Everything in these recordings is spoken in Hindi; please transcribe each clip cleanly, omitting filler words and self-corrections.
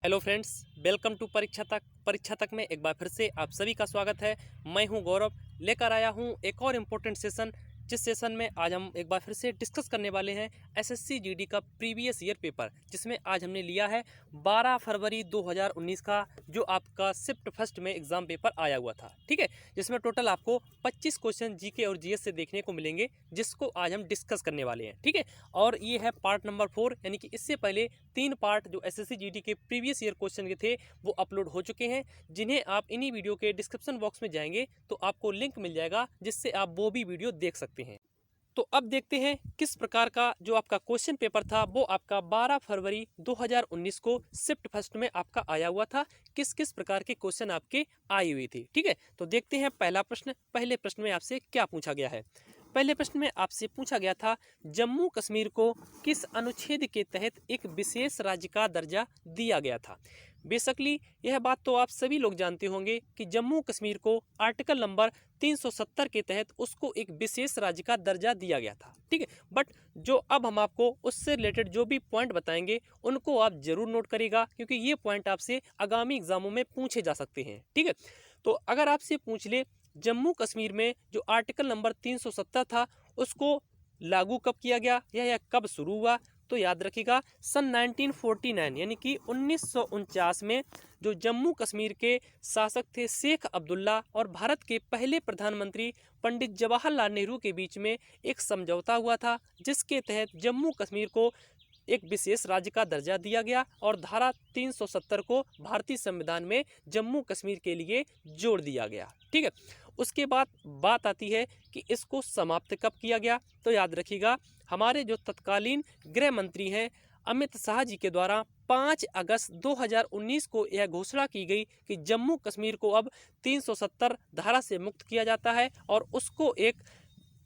हेलो फ्रेंड्स, वेलकम टू परीक्षा तक में एक बार फिर से आप सभी का स्वागत है। मैं हूं गौरव, लेकर आया हूं एक और इम्पोर्टेंट सेशन। जिस सेशन में आज हम एक बार फिर से डिस्कस करने वाले हैं एसएससी जीडी का प्रीवियस ईयर पेपर, जिसमें आज हमने लिया है 12 फरवरी 2019 का, जो आपका शिफ्ट फर्स्ट में एग्जाम पेपर आया हुआ था। ठीक है, जिसमें टोटल आपको 25 क्वेश्चन जीके और जीएस से देखने को मिलेंगे, जिसको आज हम डिस्कस करने वाले हैं। ठीक है, और ये है पार्ट नंबर 4, यानी कि इससे पहले 3 पार्ट जो एसएससी जीडी के प्रीवियस ईयर क्वेश्चन के थे वो अपलोड हो चुके हैं, जिन्हें आप इन्हीं वीडियो के डिस्क्रिप्शन बॉक्स में जाएंगे तो आपको लिंक मिल जाएगा, जिससे आप वो भी वीडियो देख सकते हैं। तो अब देखते हैं किस प्रकार का जो आपका क्वेश्चन पेपर था वो आपका 12 फरवरी 2019 को शिफ्ट फर्स्ट में आपका आया हुआ था। किस किस प्रकार के क्वेश्चन आपके आए हुए थे। ठीक है, तो देखते हैं पहला प्रश्न। पहले प्रश्न में आपसे क्या पूछा गया है। पहले प्रश्न में आपसे पूछा गया था, जम्मू कश्मीर को किस अनुच्छेद के तहत एक विशेष राज्य का दर्जा दिया गया था। बेसिकली यह बात तो आप सभी लोग जानते होंगे कि जम्मू कश्मीर को आर्टिकल नंबर 370 के तहत उसको एक विशेष राज्य का दर्जा दिया गया था। ठीक है, बट जो अब हम आपको उससे रिलेटेड जो भी पॉइंट बताएंगे उनको आप जरूर नोट करिएगा, क्योंकि ये पॉइंट आपसे आगामी एग्जामों में पूछे जा सकते हैं। ठीक है, तो अगर आपसे पूछ ले जम्मू कश्मीर में जो आर्टिकल नंबर 370 था उसको लागू कब किया गया या कब शुरू हुआ, तो याद रखिएगा सन 1949 यानी कि 1949 में जो जम्मू कश्मीर के शासक थे शेख अब्दुल्ला और भारत के पहले प्रधानमंत्री पंडित जवाहरलाल नेहरू के बीच में एक समझौता हुआ था, जिसके तहत जम्मू कश्मीर को एक विशेष राज्य का दर्जा दिया गया और धारा 370 को भारतीय संविधान में जम्मू कश्मीर के लिए जोड़ दिया गया। ठीक है, उसके बाद बात आती है कि इसको समाप्त कब किया गया, तो याद रखिएगा हमारे जो तत्कालीन गृह मंत्री हैं अमित शाह जी के द्वारा 5 अगस्त 2019 को यह घोषणा की गई कि जम्मू कश्मीर को अब 370 धारा से मुक्त किया जाता है और उसको एक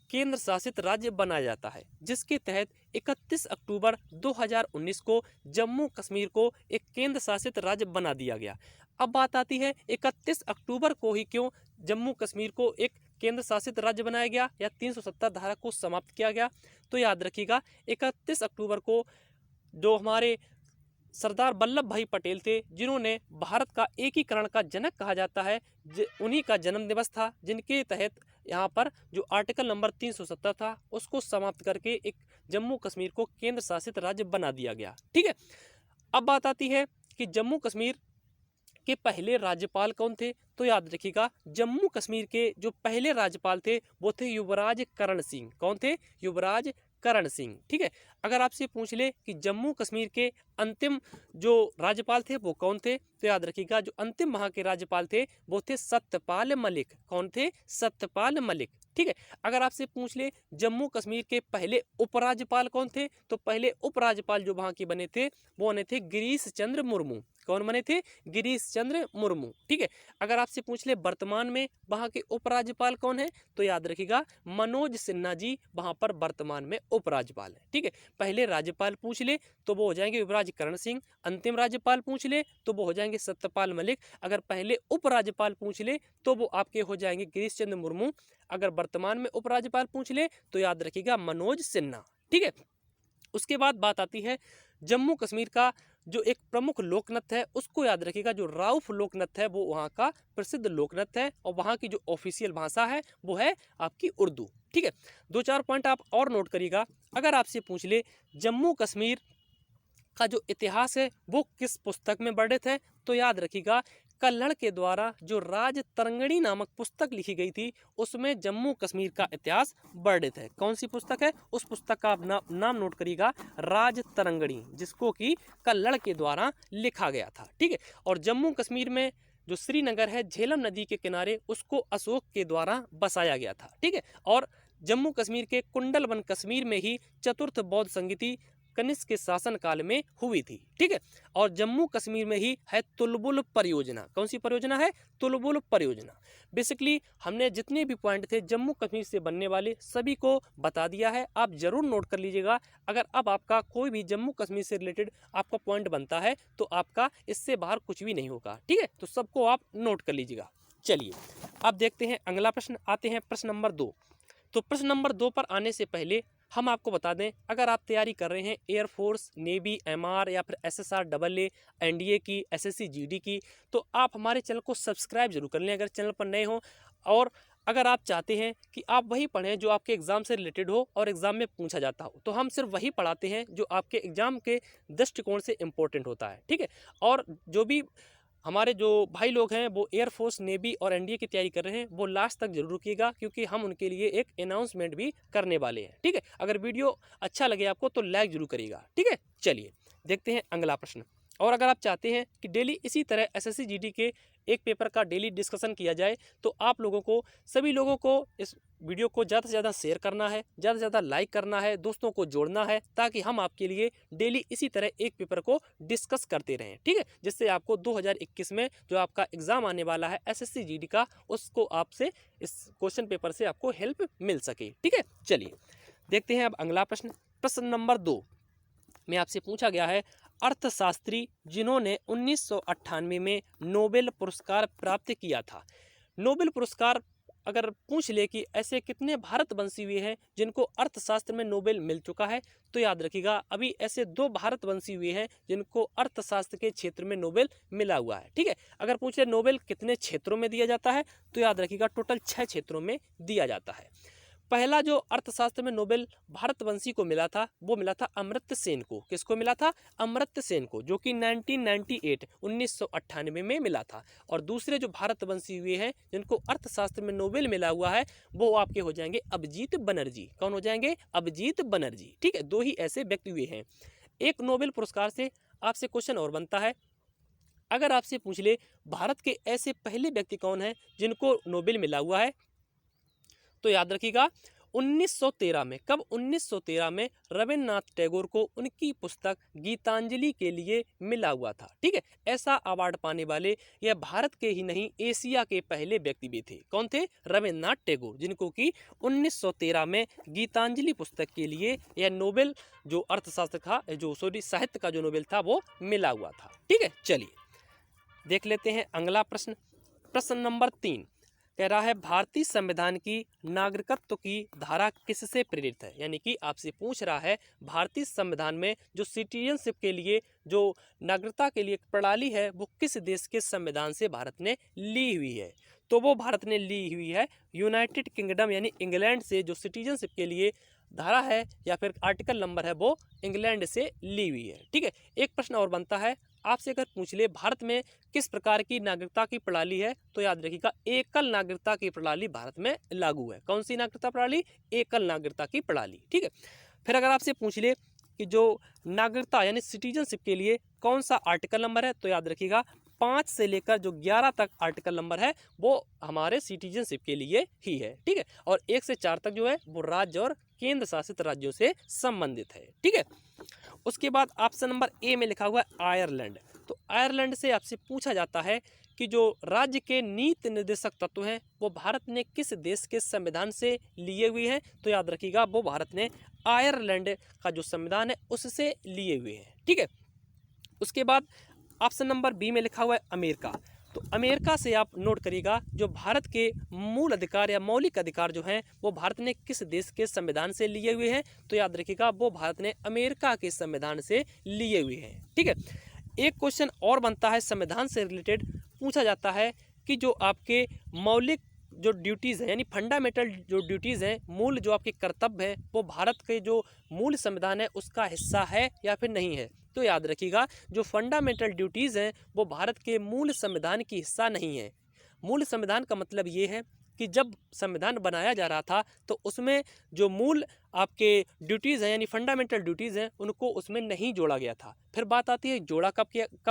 केंद्र शासित राज्य बनाया जाता है, जिसके तहत 31 अक्टूबर 2019 को जम्मू कश्मीर को एक केंद्र शासित राज्य बना दिया गया। अब बात आती है 31 अक्टूबर को ही क्यों जम्मू कश्मीर को एक केंद्र शासित राज्य बनाया गया या 370 धारा को समाप्त किया गया, तो याद रखिएगा 31 अक्टूबर को जो हमारे सरदार वल्लभ भाई पटेल थे, जिन्होंने भारत का एकीकरण का जनक कहा जाता है, उन्हीं का जन्म दिवस था, जिनके तहत यहाँ पर जो आर्टिकल नंबर 370 था उसको समाप्त करके एक जम्मू कश्मीर को केंद्र शासित राज्य बना दिया गया। ठीक है, अब बात आती है कि जम्मू कश्मीर के पहले राज्यपाल कौन थे, तो याद रखिएगा जम्मू कश्मीर के जो पहले राज्यपाल थे वो थे युवराज करण सिंह। कौन थे? युवराज करण सिंह। ठीक है, अगर आपसे पूछ ले कि जम्मू कश्मीर के अंतिम जो राज्यपाल थे वो कौन थे, तो याद रखिएगा जो अंतिम वहां के राज्यपाल थे वो थे सत्यपाल मलिक। कौन थे? सत्यपाल मलिक। ठीक है, अगर आपसे पूछ ले जम्मू कश्मीर के पहले उपराज्यपाल कौन थे, तो पहले उपराज्यपाल जो वहां के बने थे वो बने थे गिरीश चंद्र मुर्मू। कौन बने थे? गिरीश चंद्र मुर्मू। ठीक है, अगर आपसे पूछ ले वर्तमान में वहां के उपराज्यपाल कौन है, तो याद रखिएगा मनोज सिन्हा जी वहां पर वर्तमान में उपराज्यपाल है। ठीक है, पहले राज्यपाल पूछ ले तो वो हो जाएंगे युवराज करण सिंह, अंतिम राज्यपाल पूछ ले तो वो हो जाएंगे सत्यपाल मलिक, अगर पहले उपराज्यपाल पूछ ले तो वो आपके हो जाएंगे गिरीश चंद्र मुर्मू, अगर वर्तमान में उपराज्यपाल पूछ ले तो याद रखिएगा मनोज सिन्हा। ठीक है, उसके बाद बात आती है जम्मू कश्मीर का जो एक प्रमुख लोक नृत्य है उसको याद रखिएगा, जो राउफ लोक नृत्य है वो वहाँ का प्रसिद्ध लोक नृत्य है और वहाँ की जो ऑफिशियल भाषा है वो है आपकी उर्दू। ठीक है, 2-4 पॉइंट आप और नोट करिएगा। अगर आपसे पूछ ले जम्मू कश्मीर का जो इतिहास है वो किस पुस्तक में वर्णित है, तो याद रखिएगा कल्हड़ के द्वारा जो राज तरंगिणी नामक पुस्तक लिखी गई थी उसमें जम्मू कश्मीर का इतिहास वर्णित है। कौन सी पुस्तक है? उस पुस्तक का आप नाम नोट करिएगा, राज तरंगिणी, जिसको कि कल्हड़ के द्वारा लिखा गया था। ठीक है, और जम्मू कश्मीर में जो श्रीनगर है झेलम नदी के किनारे उसको अशोक के द्वारा बसाया गया था। ठीक है, और जम्मू कश्मीर के कुंडलवन कश्मीर में ही चतुर्थ बौद्ध संगीति कनिष्क के शासन काल में हुई थी। ठीक है, और जम्मू कश्मीर में ही है तुलबुल परियोजना। कौन सी परियोजना है? तुलबुल परियोजना। बेसिकली हमने जितने भी पॉइंट थे जम्मू कश्मीर से बनने वाले सभी को बता दिया है, आप जरूर नोट कर लीजिएगा। अगर अब आपका कोई भी जम्मू कश्मीर से रिलेटेड आपका पॉइंट बनता है तो आपका इससे बाहर कुछ भी नहीं होगा। ठीक है, तो सबको आप नोट कर लीजिएगा। चलिए अब देखते हैं अगला प्रश्न। आते हैं प्रश्न नंबर 2। तो प्रश्न नंबर 2 पर आने से पहले हम आपको बता दें, अगर आप तैयारी कर रहे हैं एयरफोर्स, नेवी, एमआर या फिर एसएसआर डबल ए, एनडीए की, एसएससी जीडी की, तो आप हमारे चैनल को सब्सक्राइब जरूर कर लें अगर चैनल पर नए हो। और अगर आप चाहते हैं कि आप वही पढ़ें जो आपके एग्ज़ाम से रिलेटेड हो और एग्ज़ाम में पूछा जाता हो, तो हम सिर्फ वही पढ़ाते हैं जो आपके एग्ज़ाम के दृष्टिकोण से इम्पोर्टेंट होता है, ठीक है। और जो भी हमारे जो भाई लोग हैं वो एयरफोर्स, नेवी और एनडीए की तैयारी कर रहे हैं, वो लास्ट तक जरूर रुकिएगा, क्योंकि हम उनके लिए एक अनाउंसमेंट भी करने वाले हैं, ठीक है। अगर वीडियो अच्छा लगे आपको तो लाइक जरूर करिएगा, ठीक है। चलिए देखते हैं अगला प्रश्न। और अगर आप चाहते हैं कि डेली इसी तरह एसएससी जीडी के एक पेपर का डेली डिस्कशन किया जाए, तो आप लोगों को, सभी लोगों को इस वीडियो को ज़्यादा से ज़्यादा शेयर करना है, ज़्यादा से ज़्यादा लाइक करना है, दोस्तों को जोड़ना है, ताकि हम आपके लिए डेली इसी तरह एक पेपर को डिस्कस करते रहें, ठीक है। जिससे आपको 2021 में जो आपका एग्ज़ाम आने वाला है एसएससी जीडी का, उसको आपसे इस क्वेश्चन पेपर से आपको हेल्प मिल सके, ठीक है। चलिए देखते हैं अब अगला प्रश्न। प्रश्न नंबर 2 में आपसे पूछा गया है, अर्थशास्त्री जिन्होंने 1998 में नोबेल पुरस्कार प्राप्त किया था। नोबेल पुरस्कार अगर पूछ ले कि ऐसे कितने भारतवंशी हुए हैं जिनको अर्थशास्त्र में नोबेल मिल चुका है, तो याद रखिएगा अभी ऐसे 2 भारतवंशी हुए हैं जिनको अर्थशास्त्र के क्षेत्र में नोबेल मिला हुआ है, ठीक है। अगर पूछ ले नोबेल कितने क्षेत्रों में दिया जाता है, तो याद रखिएगा टोटल 6 क्षेत्रों में दिया जाता है। पहला जो अर्थशास्त्र में नोबेल भारतवंशी को मिला था, वो मिला था अमर्त्य सेन को। किसको मिला था? अमर्त्य सेन को, जो कि 1998 में मिला था। और दूसरे जो भारतवंशी हुए हैं जिनको अर्थशास्त्र में नोबेल मिला हुआ है, वो आपके हो जाएंगे अभिजीत बनर्जी। कौन हो जाएंगे? अभिजीत बनर्जी, ठीक है। 2 ही ऐसे व्यक्ति हुए हैं। एक नोबेल पुरस्कार से आपसे क्वेश्चन और बनता है, अगर आपसे पूछ ले भारत के ऐसे पहले व्यक्ति कौन है जिनको नोबेल मिला हुआ है, तो याद रखिएगा 1913 में। कब? 1913 में रविन्द्रनाथ टैगोर को उनकी पुस्तक गीतांजलि के लिए मिला हुआ था, ठीक है। ऐसा अवार्ड पाने वाले यह भारत के ही नहीं एशिया के पहले व्यक्ति भी थे। कौन थे? रविन्द्रनाथ टैगोर, जिनको कि 1913 में गीतांजलि पुस्तक के लिए यह नोबेल जो अर्थशास्त्र का साहित्य का जो नोबेल था वो मिला हुआ था, ठीक है। चलिए देख लेते हैं अगला प्रश्न। प्रश्न नंबर 3 कह रहा है, भारतीय संविधान की नागरिकत्व की धारा किससे प्रेरित है? यानी कि आपसे पूछ रहा है भारतीय संविधान में जो सिटीजनशिप के लिए, जो नागरिकता के लिए प्रणाली है, वो किस देश के संविधान से भारत ने ली हुई है? तो वो भारत ने ली हुई है यूनाइटेड किंगडम यानी इंग्लैंड से। जो सिटीजनशिप के लिए धारा है या फिर आर्टिकल नंबर है, वो इंग्लैंड से ली हुई है, ठीक है। एक प्रश्न और बनता है, आपसे अगर पूछ ले भारत में किस प्रकार की नागरिकता की प्रणाली है, तो याद रखिएगा एकल नागरिकता की प्रणाली भारत में लागू है। कौन सी नागरिकता प्रणाली? एकल नागरिकता की प्रणाली, ठीक है। फिर अगर आपसे पूछ ले कि जो नागरिकता यानी सिटीजनशिप के लिए कौन सा आर्टिकल नंबर है, तो याद रखिएगा 5 से लेकर जो 11 तक आर्टिकल नंबर है वो हमारे सिटीजनशिप के लिए ही है, ठीक है। और 1 से 4 तक जो है वो राज्य और केंद्र शासित राज्यों से संबंधित है, ठीक है। उसके बाद ऑप्शन नंबर ए में लिखा हुआ है आयरलैंड। तो आयरलैंड से आपसे पूछा जाता है कि जो राज्य के नीति निर्देशक तत्व हैं वो भारत ने किस देश के संविधान से लिए हुए हैं, तो याद रखिएगा वो भारत ने आयरलैंड का जो संविधान है उससे लिए हुए हैं, ठीक है। उसके बाद ऑप्शन नंबर बी में लिखा हुआ है अमेरिका। तो अमेरिका से आप नोट करिएगा जो भारत के मूल अधिकार या मौलिक अधिकार जो हैं वो भारत ने किस देश के संविधान से लिए हुए हैं, तो याद रखिएगा वो भारत ने अमेरिका के संविधान से लिए हुए हैं, ठीक है। एक क्वेश्चन और बनता है संविधान से रिलेटेड, पूछा जाता है कि जो आपके मौलिक जो ड्यूटीज़ हैं यानी फंडामेंटल जो ड्यूटीज़ हैं, मूल जो आपके कर्तव्य हैं, वो भारत के जो मूल संविधान है उसका हिस्सा है या फिर नहीं है। तो याद रखिएगा जो फंडामेंटल ड्यूटीज़ हैं वो भारत के मूल संविधान की हिस्सा नहीं है। मूल संविधान का मतलब ये है कि जब संविधान बनाया जा रहा था तो उसमें जो मूल आपके ड्यूटीज़ हैं यानी फंडामेंटल ड्यूटीज़ हैं उनको उसमें नहीं जोड़ा गया था। फिर बात आती है जोड़ा कब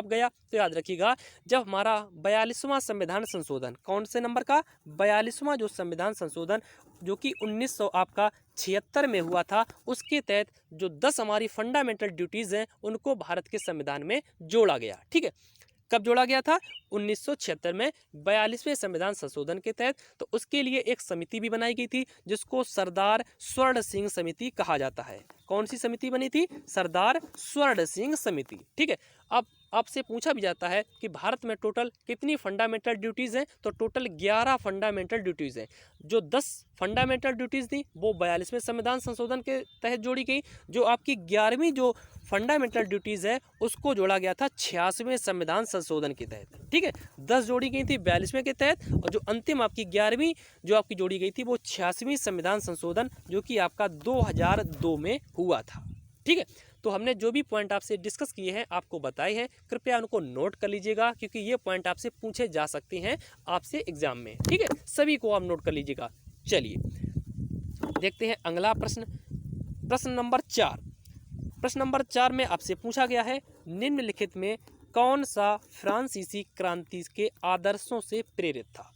गया, तो याद रखिएगा जब हमारा 42वां संविधान संशोधन, कौन से नंबर का? 42वां जो संविधान संशोधन जो कि 1976 में हुआ था, उसके तहत जो 10 हमारी फंडामेंटल ड्यूटीज़ हैं उनको भारत के संविधान में जोड़ा गया, ठीक है। कब जोड़ा गया था? 1976 में 42वें संविधान संशोधन के तहत। तो उसके लिए एक समिति भी बनाई गई थी जिसको सरदार स्वर्ण सिंह समिति कहा जाता है। कौन सी समिति बनी थी? सरदार स्वर्ण सिंह समिति, ठीक है। अब आपसे पूछा भी जाता है कि भारत में टोटल कितनी फंडामेंटल ड्यूटीज़ हैं, तो टोटल 11 फंडामेंटल ड्यूटीज़ हैं। जो 10 फंडामेंटल ड्यूटीज़ थी वो 42वें संविधान संशोधन के तहत जोड़ी गई। जो आपकी 11वीं जो फंडामेंटल ड्यूटीज़ है उसको जोड़ा गया था 86वें संविधान संशोधन के तहत। ठीक है, 10 जोड़ी गई थी 42वें के तहत, और जो अंतिम आपकी 11वीं जो आपकी जोड़ी गई थी वो 86वीं संविधान संशोधन जो कि आपका 2002 में हुआ था। ठीक है, तो हमने जो भी पॉइंट आपसे डिस्कस किए हैं आपको बताए हैं, कृपया उनको नोट कर लीजिएगा क्योंकि ये पॉइंट आपसे पूछे जा सकते हैं आपसे एग्जाम में। ठीक है, सभी को आप नोट कर लीजिएगा। चलिए देखते हैं अगला प्रश्न, प्रश्न नंबर 4। प्रश्न नंबर 4 में आपसे पूछा गया है निम्नलिखित में कौन सा फ्रांसीसी क्रांति के आदर्शों से प्रेरित था।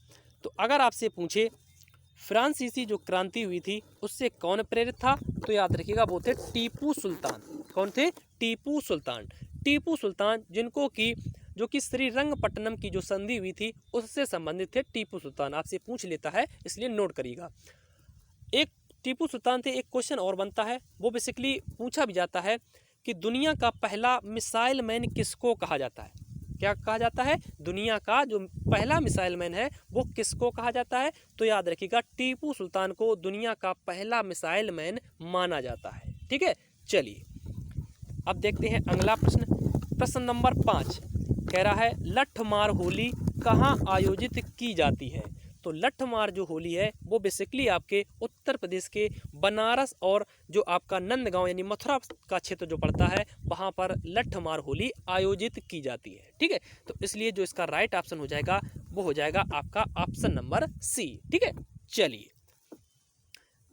तो अगर आपसे पूछे फ्रांसीसी जो क्रांति हुई थी उससे कौन प्रेरित था, तो याद रखिएगा वो थे टीपू सुल्तान। कौन थे? टीपू सुल्तान। टीपू सुल्तान जिनको कि जो कि श्रीरंगपट्टनम की जो संधि हुई थी उससे संबंधित थे टीपू सुल्तान। आपसे पूछ लेता है इसलिए नोट करिएगा। एक टीपू सुल्तान थे। एक क्वेश्चन और बनता है, वो बेसिकली पूछा भी जाता है कि दुनिया का पहला मिसाइल मैन किसको कहा जाता है। क्या कहा जाता है? दुनिया का जो पहला मिसाइल मैन है वो किसको कहा जाता है, तो याद रखिएगा टीपू सुल्तान को दुनिया का पहला मिसाइल मैन माना जाता है। ठीक है, चलिए अब देखते हैं अगला प्रश्न, प्रश्न नंबर 5 कह रहा है लठमार होली कहाँ आयोजित की जाती है। तो लठमार जो होली है वो बेसिकली आपके उत्तर प्रदेश के बनारस और जो आपका नंदगांव यानी मथुरा का क्षेत्र जो पड़ता है वहाँ पर लठमार होली आयोजित की जाती है। ठीक है, तो इसलिए जो इसका राइट ऑप्शन हो जाएगा वो हो जाएगा आपका ऑप्शन नंबर सी। ठीक है, चलिए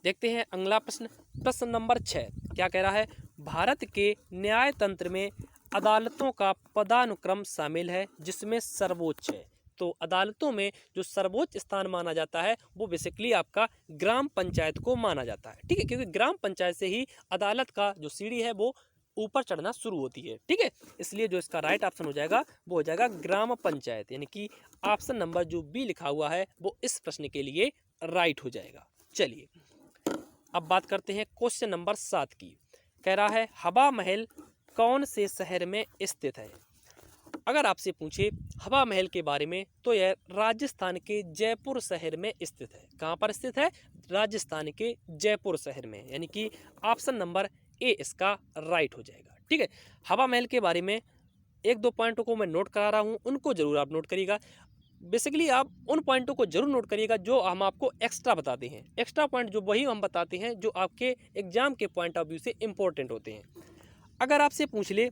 देखते हैं अगला प्रश्न, प्रश्न नंबर 6 क्या कह रहा है भारत के न्याय तंत्र में अदालतों का पदानुक्रम शामिल है जिसमें सर्वोच्च है। तो अदालतों में जो सर्वोच्च स्थान माना जाता है वो बेसिकली आपका ग्राम पंचायत को माना जाता है। ठीक है, क्योंकि ग्राम पंचायत से ही अदालत का जो सीढ़ी है वो ऊपर चढ़ना शुरू होती है। ठीक है, इसलिए जो इसका राइट ऑप्शन हो जाएगा वो हो जाएगा ग्राम पंचायत, यानी कि ऑप्शन नंबर जो बी लिखा हुआ है वो इस प्रश्न के लिए राइट हो जाएगा। चलिए अब बात करते हैं क्वेश्चन नंबर 7 की। कह रहा है हवा महल कौन से शहर में स्थित है। अगर आपसे पूछे हवा महल के बारे में तो यह राजस्थान के जयपुर शहर में स्थित है। कहाँ पर स्थित है? राजस्थान के जयपुर शहर में, यानी कि ऑप्शन नंबर ए इसका राइट हो जाएगा। ठीक है, हवा महल के बारे में एक दो पॉइंटों को मैं नोट करा रहा हूँ, उनको जरूर आप नोट करिएगा। बेसिकली आप उन पॉइंटों को जरूर नोट करिएगा जो हम आपको एक्स्ट्रा बताते हैं। एक्स्ट्रा पॉइंट जो वही हम बताते हैं जो आपके एग्जाम के पॉइंट ऑफ व्यू से इम्पोर्टेंट होते हैं। अगर आपसे पूछ ले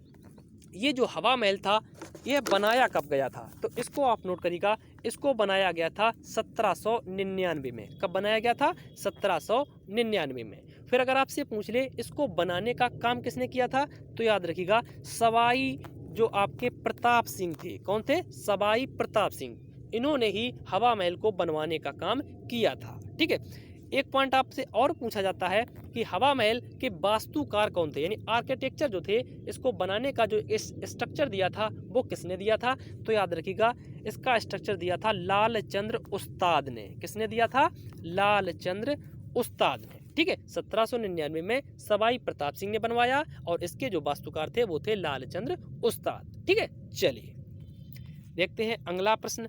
ये जो हवा महल था यह बनाया कब गया था, तो इसको आप नोट करिएगा। इसको बनाया गया था 1799 में। कब बनाया गया था? 1799 में। फिर अगर आपसे पूछ ले इसको बनाने का काम किसने किया था, तो याद रखिएगा सवाई जो आपके प्रताप सिंह थे। कौन थे? सवाई प्रताप सिंह। इन्होंने ही हवा महल को बनवाने का काम किया था। ठीक है, एक पॉइंट आपसे और पूछा जाता है कि हवा महल के वास्तुकार कौन थे, यानी आर्किटेक्चर जो थे इसको बनाने का जो स्ट्रक्चर दिया था वो किसने दिया था, तो याद रखिएगा इसका स्ट्रक्चर दिया था लालचंद्र उस्ताद ने। किसने दिया था? लालचंद्र उस्ताद ने। ठीक है, 1799 में सवाई प्रताप सिंह ने बनवाया और इसके जो वास्तुकार थे वो थे लालचंद्र उस्ताद। ठीक है, चलिए देखते हैं अगला प्रश्न,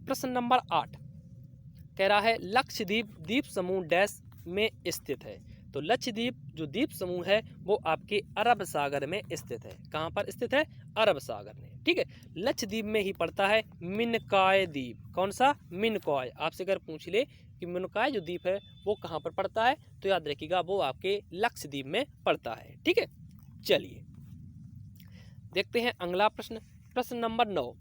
प्रश्न नंबर 8 कह रहा है लक्षद्वीप द्वीप समूह डैश में स्थित है। तो लक्षद्वीप जो द्वीप समूह है वो आपके अरब सागर में स्थित है। कहाँ पर स्थित है? अरब सागर में। ठीक है, लक्षद्वीप में ही पड़ता है मिनकॉय द्वीप। कौन सा? मिनकॉय। आपसे अगर पूछ ले कि मिनकॉय जो द्वीप है वो कहाँ पर पड़ता है, तो याद रखिएगा वो आपके लक्षद्वीप में पड़ता है। ठीक है, चलिए देखते हैं अगला प्रश्न, प्रश्न नंबर 9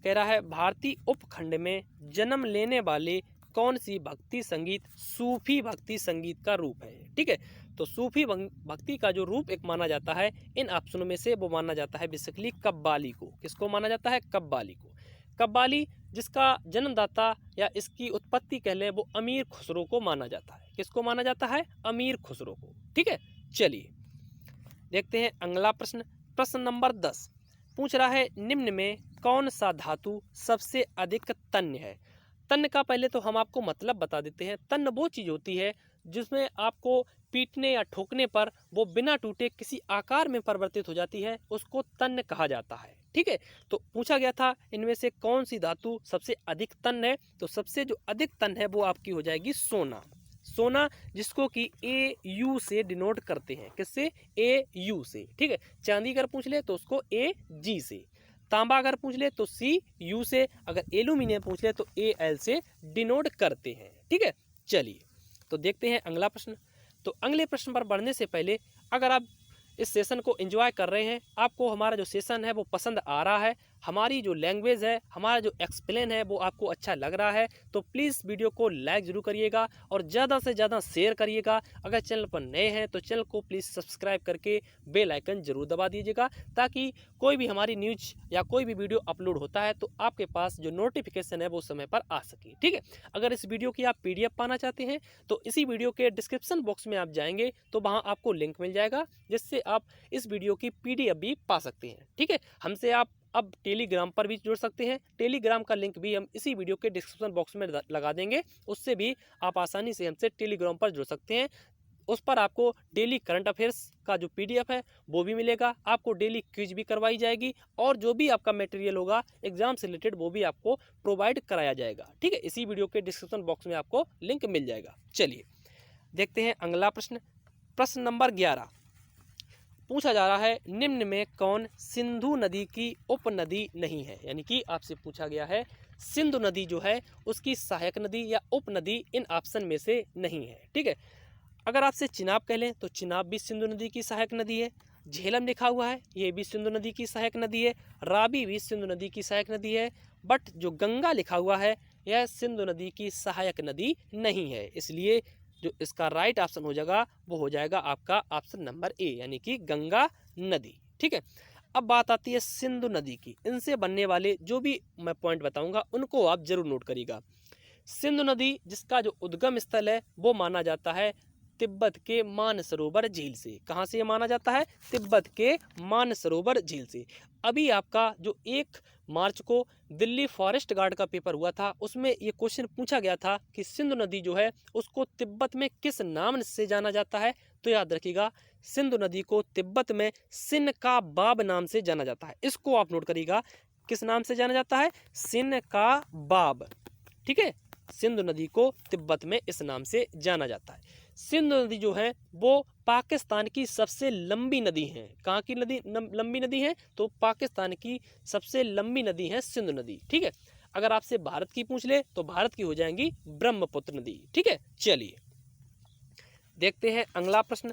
कह रहा है भारतीय उपखंड में जन्म लेने वाले कौन सी भक्ति संगीत सूफी भक्ति संगीत का रूप है। ठीक है, तो सूफी भक्ति का जो रूप एक माना जाता है इन ऑप्शनों में से वो माना जाता है बेसिकली कव्वाली को। किसको माना जाता है? कव्वाली को। कव्वाली जिसका जन्मदाता या इसकी उत्पत्ति कह लें वो अमीर खुसरो को माना जाता है। किसको माना जाता है? अमीर खुसरो को। ठीक है, चलिए देखते हैं अगला प्रश्न, प्रश्न नंबर 10 पूछ रहा है निम्न में कौन सा धातु सबसे अधिक तन्य है। तन्य का पहले तो हम आपको मतलब बता देते हैं। तन्य वो चीज़ होती है जिसमें आपको पीटने या ठोकने पर वो बिना टूटे किसी आकार में परिवर्तित हो जाती है, उसको तन्य कहा जाता है। ठीक है। तो पूछा गया था इनमें से कौन सी धातु सबसे अधिक तन है, तो सबसे जो अधिक तन है वो आपकी हो जाएगी सोना। सोना जिसको कि AU से डिनोट करते हैं, किससे? AU से, ठीक है। चांदी अगर पूछ ले तो उसको AG से, तांबा अगर पूछ ले तो CU से, अगर एल्यूमिनियम पूछ ले तो AL से डिनोट करते हैं, ठीक है। चलिए तो देखते हैं अगला प्रश्न। तो अगले प्रश्न पर बढ़ने से पहले अगर आप इस सेशन को एंजॉय कर रहे हैं, आपको हमारा जो सेशन है वो पसंद आ रहा है, हमारी जो लैंग्वेज है, हमारा जो एक्सप्लेन है वो आपको अच्छा लग रहा है, तो प्लीज़ वीडियो को लाइक ज़रूर करिएगा और ज़्यादा से ज़्यादा शेयर करिएगा। अगर चैनल पर नए हैं तो चैनल को प्लीज़ सब्सक्राइब करके बेल आइकन ज़रूर दबा दीजिएगा, ताकि कोई भी हमारी न्यूज या कोई भी वीडियो अपलोड होता है तो आपके पास जो नोटिफिकेशन है वो समय पर आ सके, ठीक है। अगर इस वीडियो की आप PDF पाना चाहते हैं तो इसी वीडियो के डिस्क्रिप्शन बॉक्स में आप जाएंगे तो वहाँ आपको लिंक मिल जाएगा, जिससे आप इस वीडियो की PDF भी पा सकते हैं, ठीक है। हमसे आप अब टेलीग्राम पर भी जुड़ सकते हैं, टेलीग्राम का लिंक भी हम इसी वीडियो के डिस्क्रिप्शन बॉक्स में लगा देंगे, उससे भी आप आसानी से हमसे टेलीग्राम पर जुड़ सकते हैं। उस पर आपको डेली करंट अफेयर्स का जो PDF है वो भी मिलेगा, आपको डेली क्विज भी करवाई जाएगी और जो भी आपका मटेरियल होगा एग्जाम से रिलेटेड वो भी आपको प्रोवाइड कराया जाएगा, ठीक है। इसी वीडियो के डिस्क्रिप्शन बॉक्स में आपको लिंक मिल जाएगा। चलिए देखते हैं अगला प्रश्न। प्रश्न नंबर 11 पूछा जा रहा है, निम्न में कौन सिंधु नदी की उपनदी नहीं है? यानी कि आपसे पूछा गया है सिंधु नदी जो है उसकी सहायक नदी या उपनदी इन ऑप्शन में से नहीं है, ठीक है। अगर आपसे चिनाब कह लें तो चिनाब भी सिंधु नदी की सहायक नदी है, झेलम लिखा हुआ है ये भी सिंधु नदी की सहायक नदी है, रावी भी सिंधु नदी की सहायक नदी है, बट जो गंगा लिखा हुआ है यह सिंधु नदी की सहायक नदी नहीं है। इसलिए जो इसका राइट ऑप्शन हो जाएगा वो हो जाएगा आपका ऑप्शन नंबर A, यानी कि गंगा नदी, ठीक है। अब बात आती है सिंधु नदी की, इनसे बनने वाले जो भी मैं पॉइंट बताऊंगा उनको आप जरूर नोट करिएगा। सिंधु नदी जिसका जो उद्गम स्थल है वो माना जाता है तिब्बत के मानसरोवर झील से। कहाँ से ये माना जाता है? तिब्बत के मानसरोवर झील से। अभी आपका जो 1 मार्च को दिल्ली फॉरेस्ट गार्ड का पेपर हुआ था उसमें ये क्वेश्चन पूछा गया था कि सिंधु नदी जो है उसको तिब्बत में किस नाम से जाना जाता है? तो याद रखिएगा सिंधु नदी को तिब्बत में सिनका बाब नाम से जाना जाता है। इसको आप नोट करिएगा, किस नाम से जाना जाता है? सिनका बाब, ठीक है। सिंधु नदी को तिब्बत में इस नाम से जाना जाता है। सिंधु नदी जो है वो पाकिस्तान की सबसे लंबी नदी है। कहाँ की नदी लंबी नदी है? तो पाकिस्तान की सबसे लंबी नदी है सिंधु नदी, ठीक है। अगर आपसे भारत की पूछ ले तो भारत की हो जाएंगी ब्रह्मपुत्र नदी, ठीक है। चलिए देखते हैं अगला प्रश्न।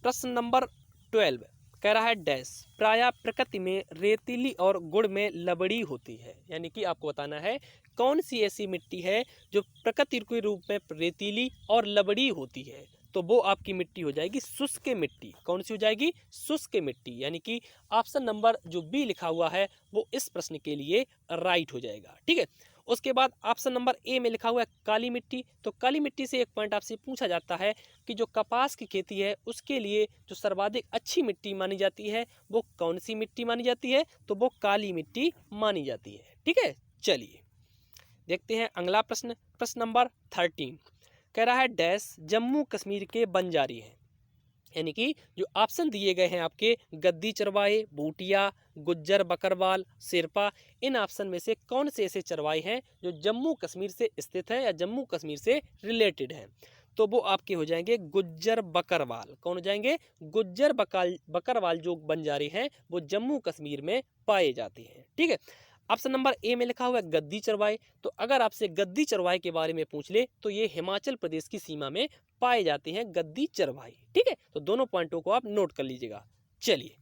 प्रश्न नंबर 12 कह रहा है डैश प्रायः प्रकृति में रेतीली और गुड़ में लवड़ी होती है। यानी कि आपको बताना है कौन सी ऐसी मिट्टी है जो प्रकृति के रूप में रेतीली और लवड़ी होती है। तो वो आपकी मिट्टी हो जाएगी शुष्क मिट्टी। कौन सी हो जाएगी? शुष्क मिट्टी, यानी कि ऑप्शन नंबर जो B लिखा हुआ है वो इस प्रश्न के लिए राइट हो जाएगा, ठीक है। उसके बाद ऑप्शन नंबर A में लिखा हुआ है काली मिट्टी। तो काली मिट्टी से एक पॉइंट आपसे पूछा जाता है कि जो कपास की खेती है उसके लिए जो सर्वाधिक अच्छी मिट्टी मानी जाती है वो कौन सी मिट्टी मानी जाती है? तो वो काली मिट्टी मानी जाती है, ठीक है। चलिए देखते हैं अगला प्रश्न। प्रश्न नंबर 13 कह रहा है डैश जम्मू कश्मीर के बंजारी हैं। यानी कि जो ऑप्शन दिए गए हैं आपके गद्दी चरवाहे, भूटिया, गुज्जर बकरवाल, शेरपा, इन ऑप्शन में से कौन से ऐसे चरवाहे हैं जो जम्मू कश्मीर से स्थित है या जम्मू कश्मीर से रिलेटेड हैं? तो वो आपके हो जाएंगे गुज्जर बकरवाल। कौन हो जाएंगे? गुज्जर बकरवाल जो बंजारे हैं वो जम्मू कश्मीर में पाए जाते हैं, ठीक है। ऑप्शन नंबर A में लिखा हुआ है गद्दी चरवाहे। तो अगर आपसे गद्दी चरवाहे के बारे में पूछ ले तो ये हिमाचल प्रदेश की सीमा में पाए जाते हैं गद्दी चरवाहे, ठीक है। तो दोनों पॉइंटों को आप नोट कर लीजिएगा। चलिए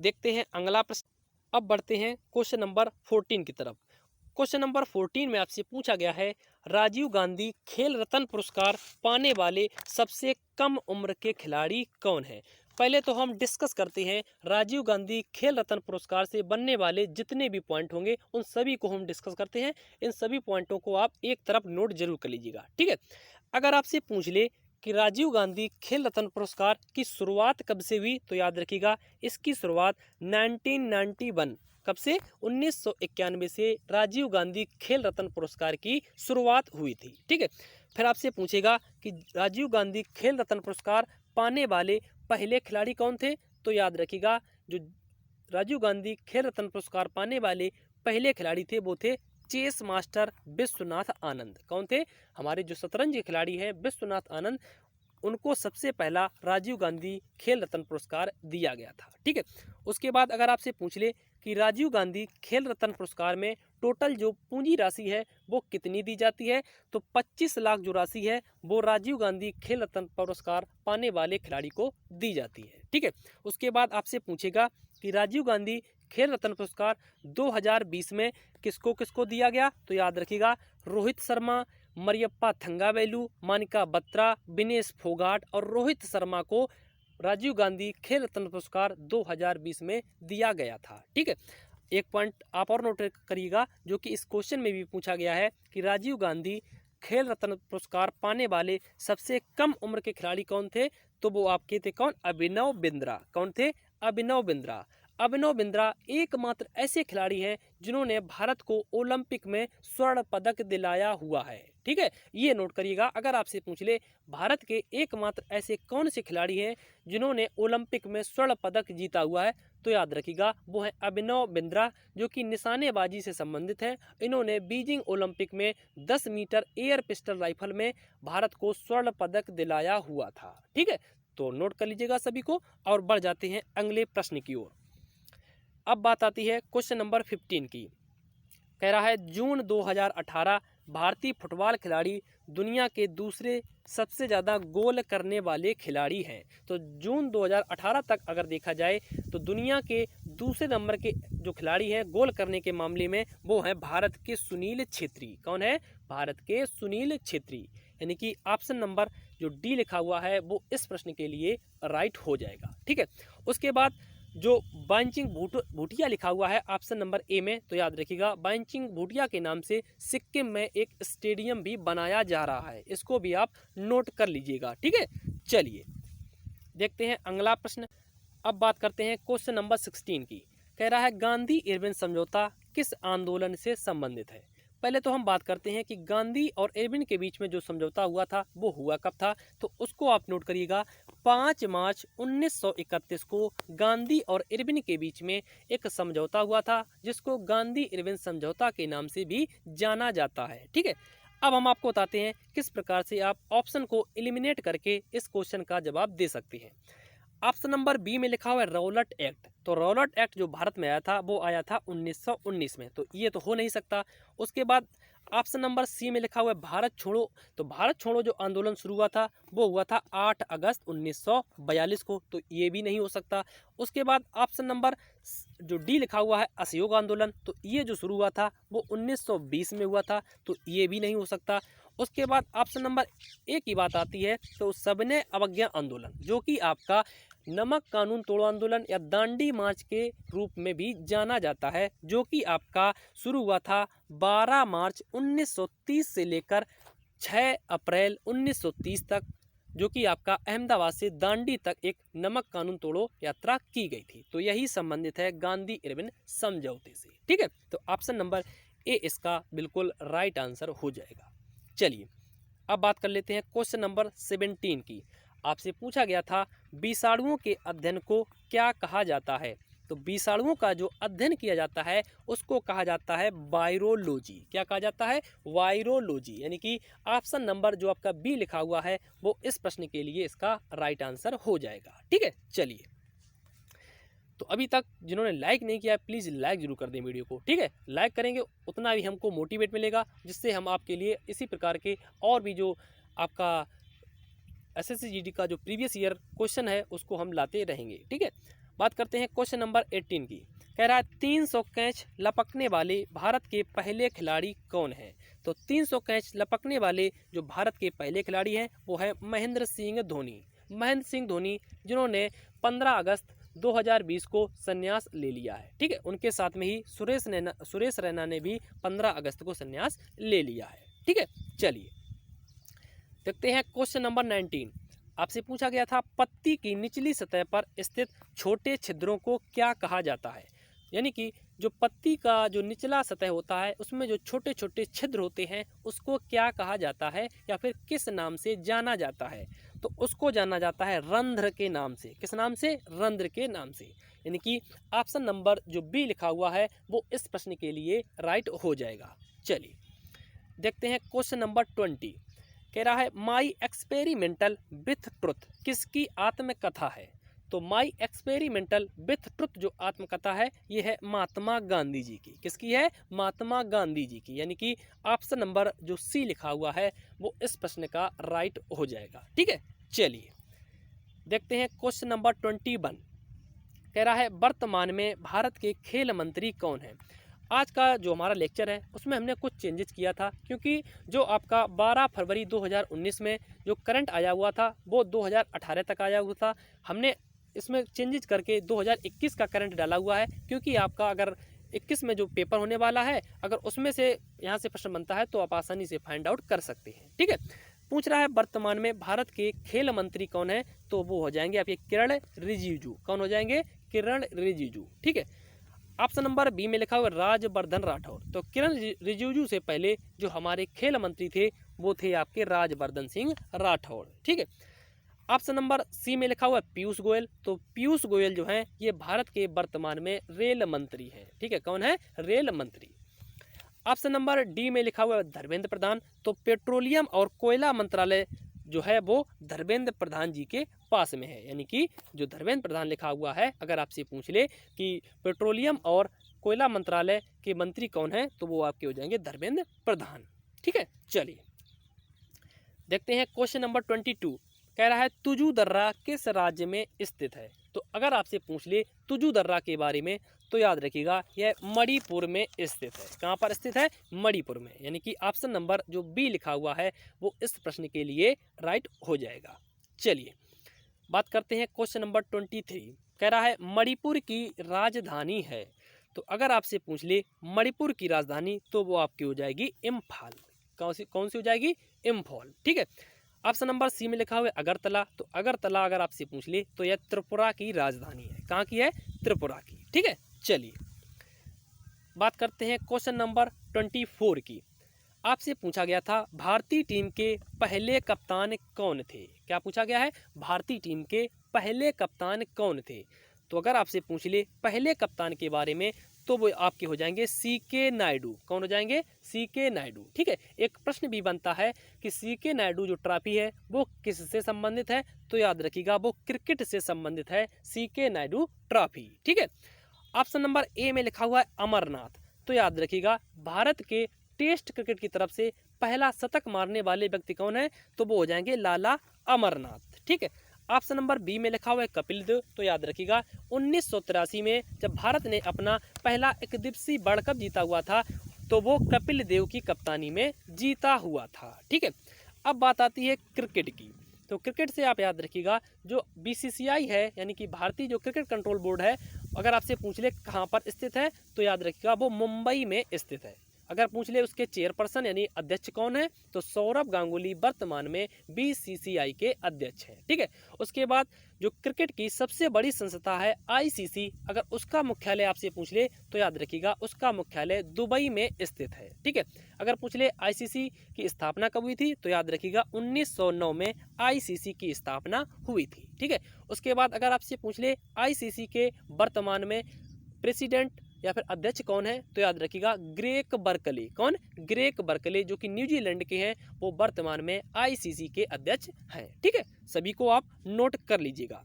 देखते हैं अगला प्रश्न। अब बढ़ते हैं क्वेश्चन नंबर 14 की तरफ। क्वेश्चन नंबर 14 में आपसे पूछा गया है राजीव गांधी खेल रत्न पुरस्कार पाने वाले सबसे कम उम्र के खिलाड़ी कौन है? पहले तो हम डिस्कस करते हैं राजीव गांधी खेल रत्न पुरस्कार से बनने वाले जितने भी पॉइंट होंगे उन सभी को हम डिस्कस करते हैं। इन सभी पॉइंटों को आप एक तरफ नोट जरूर कर लीजिएगा, ठीक है। अगर आपसे पूछ ले कि राजीव गांधी खेल रत्न पुरस्कार की शुरुआत कब से हुई तो याद रखिएगा इसकी शुरुआत 1991 कब से? 1991 से राजीव गांधी खेल रत्न पुरस्कार की शुरुआत हुई थी, ठीक है। फिर आपसे पूछेगा कि राजीव गांधी खेल रत्न पुरस्कार पाने वाले पहले खिलाड़ी कौन थे? तो याद रखिएगा जो राजीव गांधी खेल रत्न पुरस्कार पाने वाले पहले खिलाड़ी थे वो थे चेस मास्टर विश्वनाथ आनंद। कौन थे? हमारे जो शतरंज के खिलाड़ी हैं विश्वनाथ आनंद, उनको सबसे पहला राजीव गांधी खेल रत्न पुरस्कार दिया गया था। ठीक है, उसके बाद अगर आपसे पूछ ले कि राजीव गांधी खेल रत्न पुरस्कार में टोटल जो पूंजी राशि है वो कितनी दी जाती है, तो 25 लाख जो राशि है वो राजीव गांधी खेल रत्न पुरस्कार पाने वाले खिलाड़ी को दी जाती है। ठीक है, उसके बाद आपसे पूछेगा कि राजीव गांधी खेल रत्न पुरस्कार 2020 में किसको किसको दिया गया, तो याद रखिएगा रोहित शर्मा, मरियप्पा थंगावेलु, मानिका बत्रा, विनेश फोगाट और रोहित शर्मा को राजीव गांधी खेल रत्न पुरस्कार 2020 में दिया गया था। ठीक है, एक पॉइंट आप और नोट करिएगा जो कि इस क्वेश्चन में भी पूछा गया है कि राजीव गांधी खेल रत्न पुरस्कार पाने वाले सबसे कम उम्र के खिलाड़ी कौन थे, तो वो आपके थे कौन? अभिनव बिंद्रा। कौन थे? अभिनव बिंद्रा। अभिनव बिंद्रा एकमात्र ऐसे खिलाड़ी हैं जिन्होंने भारत को ओलंपिक में स्वर्ण पदक दिलाया हुआ है। ठीक है, ये नोट करिएगा। अगर आपसे पूछ ले भारत के एकमात्र ऐसे कौन से खिलाड़ी हैं जिन्होंने ओलंपिक में स्वर्ण पदक जीता हुआ है, तो याद रखिएगा वो है अभिनव बिंद्रा, जो कि निशानेबाजी से संबंधित है। इन्होंने बीजिंग ओलंपिक में 10 मीटर एयर पिस्टल राइफल में भारत को स्वर्ण पदक दिलाया हुआ था। ठीक है, तो नोट कर लीजिएगा सभी को और बढ़ जाते हैं अगले प्रश्न की ओर। अब बात आती है क्वेश्चन नंबर 15 की। कह रहा है जून 2018 भारतीय फुटबॉल खिलाड़ी दुनिया के दूसरे सबसे ज़्यादा गोल करने वाले खिलाड़ी हैं। तो जून 2018 तक अगर देखा जाए तो दुनिया के दूसरे नंबर के जो खिलाड़ी हैं गोल करने के मामले में वो हैं भारत के सुनील छेत्री। कौन है? भारत के सुनील छेत्री। यानी कि ऑप्शन नंबर जो डी लिखा हुआ है वो इस प्रश्न के लिए राइट हो जाएगा। ठीक है, उसके बाद जो बांचिंग भूटिया लिखा हुआ है ऑप्शन नंबर ए में, तो याद रखिएगा बांचिंग भूटिया के नाम से सिक्किम में एक स्टेडियम भी बनाया जा रहा है। इसको भी आप नोट कर लीजिएगा। ठीक है, चलिए देखते हैं अगला प्रश्न। अब बात करते हैं क्वेश्चन नंबर 16 की। कह रहा है गांधी इरविन समझौता किस आंदोलन से संबंधित है। पहले तो हम बात करते हैं कि गांधी और इरविन के बीच में जो समझौता हुआ था वो हुआ कब था, तो उसको आप नोट करिएगा 5 मार्च 1931 को गांधी और इरविन के बीच में एक समझौता हुआ था जिसको गांधी इरविन समझौता के नाम से भी जाना जाता है। ठीक है, अब हम आपको बताते हैं किस प्रकार से आप ऑप्शन को एलिमिनेट करके इस क्वेश्चन का जवाब दे सकते हैं। ऑप्शन नंबर बी में लिखा हुआ है रौलट एक्ट। तो रौलट एक्ट जो भारत में आया था वो आया था 1919 में, तो ये तो हो नहीं सकता। उसके बाद ऑप्शन नंबर सी में लिखा हुआ है भारत छोड़ो। तो भारत छोड़ो जो आंदोलन शुरू हुआ था वो हुआ था 8 अगस्त 1942 को, तो ये भी नहीं हो सकता। उसके बाद ऑप्शन नंबर जो डी लिखा हुआ है असहयोग आंदोलन, तो ये जो शुरू हुआ था वो 1920 में हुआ था, तो ये भी नहीं हो सकता। उसके बाद ऑप्शन नंबर ए की बात आती है तो सबने अवज्ञा आंदोलन, जो कि आपका नमक कानून तोड़ो आंदोलन या दांडी मार्च के रूप में भी जाना जाता है, जो कि आपका शुरू हुआ था 12 मार्च 1930 से लेकर 6 अप्रैल 1930 तक, जो कि आपका अहमदाबाद से दांडी तक एक नमक कानून तोड़ो यात्रा की गई थी। तो यही संबंधित है गांधी इरविन समझौते से। ठीक है, तो ऑप्शन नंबर ए इसका बिल्कुल राइट आंसर हो जाएगा। चलिए अब बात कर लेते हैं क्वेश्चन नंबर 17 की। आपसे पूछा गया था विषाणुओं के अध्ययन को क्या कहा जाता है। तो विषाणुओं का जो अध्ययन किया जाता है उसको कहा जाता है वायरोलॉजी। क्या कहा जाता है? वायरोलॉजी। यानी कि ऑप्शन नंबर जो आपका बी लिखा हुआ है वो इस प्रश्न के लिए इसका राइट आंसर हो जाएगा। ठीक है, चलिए तो अभी तक जिन्होंने लाइक नहीं किया प्लीज़ लाइक जरूर कर दें वीडियो को। ठीक है, लाइक करेंगे उतना भी हमको मोटिवेट मिलेगा, जिससे हम आपके लिए इसी प्रकार के और भी जो आपका एसएससी जीडी का जो प्रीवियस ईयर क्वेश्चन है उसको हम लाते रहेंगे। ठीक है, बात करते हैं क्वेश्चन नंबर 18 की। कह रहा है 300 कैच लपकने वाले भारत के पहले खिलाड़ी कौन हैं। तो 300 कैच लपकने वाले जो भारत के पहले खिलाड़ी हैं वो है महेंद्र सिंह धोनी। महेंद्र सिंह धोनी जिन्होंने 15 अगस्त 2020 को संन्यास ले लिया है। ठीक है, उनके साथ में ही सुरेश रैना ने भी 15 अगस्त को संन्यास ले लिया है। ठीक है, चलिए देखते हैं क्वेश्चन नंबर 19। आपसे पूछा गया था पत्ती की निचली सतह पर स्थित छोटे छिद्रों को क्या कहा जाता है। यानी कि जो पत्ती का जो निचला सतह होता है उसमें जो छोटे छोटे छिद्र होते हैं उसको क्या कहा जाता है या फिर किस नाम से जाना जाता है। तो उसको जाना जाता है रंध्र के नाम से। किस नाम से? रंध्र के नाम से। यानी कि ऑप्शन नंबर जो बी लिखा हुआ है वो इस प्रश्न के लिए राइट हो जाएगा। चलिए देखते हैं क्वेश्चन नंबर 20। कह रहा है माई एक्सपेरिमेंटल विथ ट्रुथ किसकी आत्मकथा है? तो माई एक्सपेरिमेंटल विथ ट्रुथ जो आत्मकथा है ये है महात्मा गांधी जी की। किसकी है? महात्मा गांधी जी की। यानी कि ऑप्शन नंबर जो सी लिखा हुआ है वो इस प्रश्न का राइट हो जाएगा। ठीक है, चलिए देखते हैं क्वेश्चन नंबर 21। कह रहा है वर्तमान में भारत के खेल मंत्री कौन है? आज का जो हमारा लेक्चर है उसमें हमने कुछ चेंजेस किया था, क्योंकि जो आपका 12 फरवरी 2019 में जो करंट आया हुआ था वो 2018 तक आया हुआ था। हमने इसमें चेंजेस करके 2021 का करंट डाला हुआ है, क्योंकि आपका अगर 21 में जो पेपर होने वाला है अगर उसमें से यहाँ से प्रश्न बनता है तो आप आसानी से फाइंड आउट कर सकते हैं। ठीक है, पूछ रहा है वर्तमान में भारत के खेल मंत्री कौन है? तो वो हो जाएंगे आपके किरण रिजिजू। कौन हो जाएंगे? किरण रिजिजू। ठीक है, ऑप्शन नंबर बी में लिखा हुआ राजवर्धन राठौर। तो किरण रिजिजू से पहले जो हमारे खेल मंत्री थे वो थे आपके राजवर्धन सिंह राठौर। ठीक है, ऑप्शन नंबर सी में लिखा हुआ है पीयूष गोयल। तो पीयूष गोयल जो हैं ये भारत के वर्तमान में रेल मंत्री हैं। ठीक है, कौन है? रेल मंत्री। ऑप्शन नंबर डी में लिखा हुआ है धर्मेंद्र प्रधान। तो पेट्रोलियम और कोयला मंत्रालय जो है वो धर्मेंद्र प्रधान जी के पास में है। यानी कि जो धर्मेंद्र प्रधान लिखा हुआ है अगर आपसे पूछ ले कि पेट्रोलियम और कोयला मंत्रालय के मंत्री कौन है तो वो आपके हो जाएंगे धर्मेंद्र प्रधान। ठीक है, चलिए देखते हैं क्वेश्चन नंबर 22। कह रहा है तुजू दर्रा किस राज्य में स्थित है? तो अगर आपसे पूछ ले तुजू दर्रा के बारे में तो याद रखिएगा यह मणिपुर में स्थित है। कहाँ पर स्थित है? मणिपुर में। यानी कि ऑप्शन नंबर जो बी लिखा हुआ है वो इस प्रश्न के लिए राइट हो जाएगा। चलिए बात करते हैं क्वेश्चन नंबर 23। कह रहा है मणिपुर की राजधानी है। तो अगर आपसे पूछ ले मणिपुर की राजधानी तो वो आपकी हो जाएगी इम्फाल। कौन सी हो जाएगी? इम्फाल। ठीक है, ऑप्शन नंबर सी में लिखा हुआ है अगरतला। तो अगरतला अगर आपसे पूछ ले तो यह त्रिपुरा की राजधानी है। कहाँ की है? त्रिपुरा की। ठीक है, चलिए बात करते हैं क्वेश्चन नंबर 24 की। आपसे पूछा गया था भारतीय टीम के पहले कप्तान कौन थे? क्या पूछा गया है? भारतीय टीम के पहले कप्तान कौन थे? तो अगर आपसे पूछ ले पहले कप्तान के बारे में तो वो आपके हो जाएंगे सीके नायडू। कौन हो जाएंगे? सीके नायडू। ठीक है, एक प्रश्न भी बनता है कि सीके नायडू जो ट्रॉफी है वो किससे संबंधित है? तो याद रखिएगा वो क्रिकेट से संबंधित है, सीके नायडू ट्रॉफी। ठीक है, ऑप्शन नंबर ए में लिखा हुआ है अमरनाथ। तो याद रखिएगा भारत के टेस्ट क्रिकेट की तरफ से पहला शतक मारने वाले व्यक्ति कौन है? तो वो हो जाएंगे लाला अमरनाथ। ठीक है, ऑप्शन नंबर बी में लिखा हुआ है कपिल देव। तो याद रखिएगा 1983 में जब भारत ने अपना पहला एक दिवसीय वर्ल्ड कप जीता हुआ था तो वो कपिल देव की कप्तानी में जीता हुआ था। ठीक है, अब बात आती है क्रिकेट की। तो क्रिकेट से आप याद रखिएगा जो बीसीसीआई है यानी कि भारतीय जो क्रिकेट कंट्रोल बोर्ड है अगर आपसे पूछ ले कहाँ पर स्थित है तो याद रखिएगा वो मुंबई में स्थित है। अगर पूछ ले उसके चेयरपर्सन यानी अध्यक्ष कौन है तो सौरभ गांगुली वर्तमान में बीसीसीआई के अध्यक्ष हैं। ठीक है, उसके बाद जो क्रिकेट की सबसे बड़ी संस्था है आईसीसी अगर उसका मुख्यालय आपसे पूछ ले तो याद रखिएगा उसका मुख्यालय दुबई में स्थित है। ठीक है, अगर पूछ ले आईसीसी की स्थापना कब हुई थी तो याद रखिएगा 1909 में आईसीसी की स्थापना हुई थी। ठीक है, उसके बाद अगर आपसे पूछ ले आईसीसी के वर्तमान में प्रेसिडेंट या फिर अध्यक्ष कौन है तो याद रखिएगा ग्रेग बर्कले। कौन? ग्रेग बर्कले जो कि न्यूजीलैंड के हैं वो वर्तमान में आईसीसी के अध्यक्ष हैं। ठीक है, सभी को आप नोट कर लीजिएगा।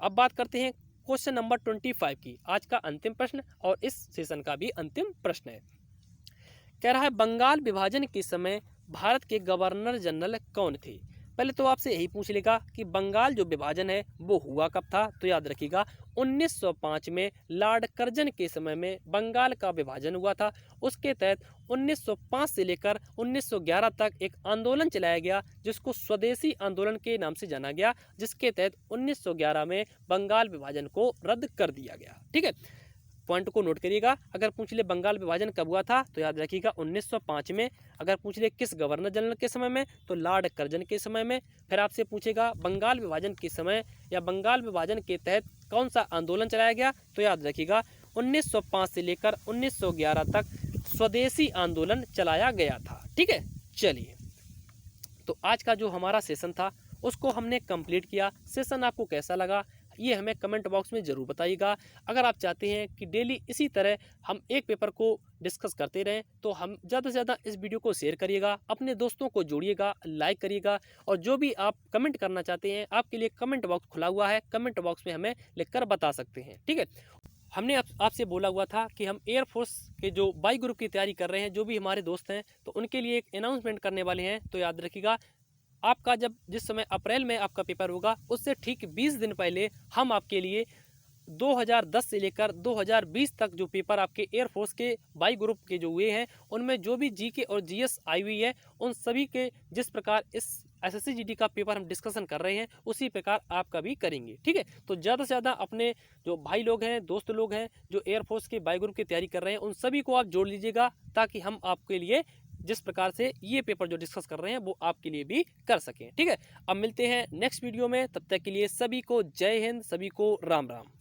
अब बात करते हैं क्वेश्चन नंबर 25 की, आज का अंतिम प्रश्न और इस सेशन का भी अंतिम प्रश्न है। कह रहा है बंगाल विभाजन के समय भारत के गवर्नर जनरल कौन थे? पहले तो आपसे यही पूछ लेगा कि बंगाल जो विभाजन है वो हुआ कब था? तो याद रखिएगा 1905 में लॉर्ड कर्जन के समय में बंगाल का विभाजन हुआ था। उसके तहत 1905 से लेकर 1911 तक एक आंदोलन चलाया गया जिसको स्वदेशी आंदोलन के नाम से जाना गया, जिसके तहत 1911 में बंगाल विभाजन को रद्द कर दिया गया। ठीक है, पॉइंट को नोट करिएगा। अगर पूछ ले बंगाल विभाजन कब हुआ था तो याद रखिएगा 1905 में। अगर पूछ ले किस गवर्नर जनरल के समय में तो लॉर्ड कर्जन के समय में। फिर आपसे पूछेगा बंगाल विभाजन के समय या बंगाल विभाजन के तहत कौन सा आंदोलन चलाया गया तो याद रखिएगा 1905 से लेकर 1911 तक स्वदेशी आंदोलन चलाया गया था। ठीक है, चलिए तो आज का जो हमारा सेशन था उसको हमने कंप्लीट किया। सेशन आपको कैसा लगा ये हमें कमेंट बॉक्स में ज़रूर बताइएगा। अगर आप चाहते हैं कि डेली इसी तरह हम एक पेपर को डिस्कस करते रहें तो हम ज़्यादा से ज़्यादा इस वीडियो को शेयर करिएगा, अपने दोस्तों को जोड़िएगा, लाइक करिएगा और जो भी आप कमेंट करना चाहते हैं आपके लिए कमेंट बॉक्स खुला हुआ है, कमेंट बॉक्स में हमें लिखकर बता सकते हैं। ठीक है, हमने आपसे बोला हुआ था कि हम एयरफोर्स के जो बाई ग्रुप की तैयारी कर रहे हैं, जो भी हमारे दोस्त हैं तो उनके लिए एक अनाउंसमेंट करने वाले हैं। तो याद रखिएगा, आपका जब जिस समय अप्रैल में आपका पेपर होगा उससे ठीक 20 दिन पहले हम आपके लिए 2010 से लेकर 2020 तक जो पेपर आपके एयरफोर्स के बाई ग्रुप के जो हुए हैं उनमें जो भी जीके और जीएस आई हुई है उन सभी के जिस प्रकार इस एसएससी जीडी का पेपर हम डिस्कशन कर रहे हैं उसी प्रकार आपका भी करेंगे। ठीक है, तो ज़्यादा से ज़्यादा अपने जो भाई लोग हैं, दोस्त लोग हैं जो एयरफोर्स के बाई ग्रुप की तैयारी कर रहे हैं उन सभी को आप जोड़ लीजिएगा ताकि हम आपके लिए जिस प्रकार से ये पेपर जो डिस्कस कर रहे हैं वो आपके लिए भी कर सकें। ठीक है, अब मिलते हैं नेक्स्ट वीडियो में, तब तक के लिए सभी को जय हिंद, सभी को राम राम।